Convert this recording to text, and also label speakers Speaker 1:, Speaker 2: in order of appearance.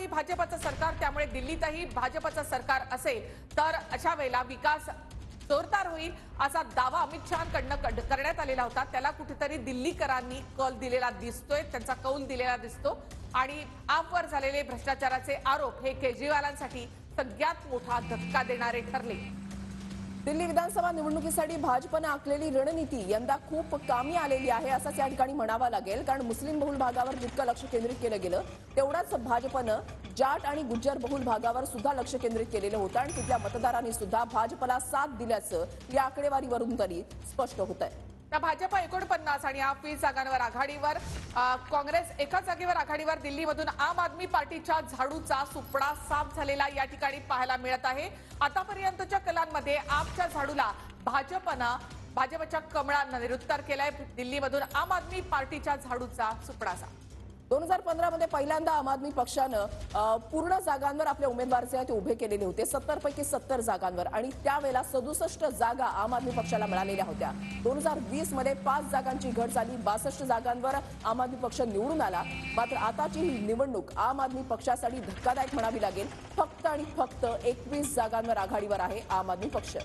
Speaker 1: भाजपचं सरकार, त्यामुळे दिल्लीतही भाजपचं सरकार असेल तर अशा वेळेला विकास जोरदार होईल असा दावा अमित शहांकडनं करण्यात आलेला होता. त्याला कुठेतरी दिल्लीकरांनी कल दिलेला दिसतोय, त्यांचा कौल दिलेला दिसतो. आणि आपवर झालेले भ्रष्टाचाराचे आरोप हे केजरीवालांसाठी सगळ्यात मोठा धक्का देणारे ठरले.
Speaker 2: दिल्ली विधानसभा निवडणुकीसाठी भाजपने आखलेली रणनीती यंदा खूप कामी आलेली आहे असंच या ठिकाणी म्हणावं लागेल. कारण मुस्लिम बहुल भागावर जितकं लक्ष केंद्रित केलं गेलं तेवढाच भाजपनं जाट आणि गुज्जर बहुल भागावर सुद्धा लक्ष केंद्रित केलेलं होतं आणि तिथल्या मतदारांनी सुद्धा भाजपला साथ दिल्याचं या आकडेवारीवरून तरी स्पष्ट होत आहे.
Speaker 1: तर भाजप 49 आणि आप 20 जागांवर आघाडीवर, काँग्रेस एकाच जागेवर आघाडीवर. दिल्लीमधून आम आदमी पार्टीच्या झाडूचा सुपडा साफ झालेला या ठिकाणी पाहायला मिळत आहे. आतापर्यंतच्या कलांमध्ये आपच्या झाडूला भाजपच्या कमळानं निरुत्तर केलंय. दिल्लीमधून आम आदमी पार्टीच्या झाडूचा सुपडा साफ.
Speaker 2: 2015 मध्ये पहिल्यांदा आम आदमी पक्षानं पूर्ण जागांवर आपले उमेदवार जे आहेत ते उभे केलेले होते, 70 पैकी 70 जागांवर. आणि त्यावेळेला 67 जागा आम आदमी पक्षाला मिळालेल्या होत्या. 2020 मध्ये 5 जागांची घट झाली, 62 जागांवर आम आदमी पक्ष निवडून आला. मात्र आताची ही निवडणूक आम आदमी पक्षासाठी धक्कादायक म्हणावी लागेल. फक्त आणि फक्त 21 जागांवर आघाडीवर आहे आम आदमी पक्ष.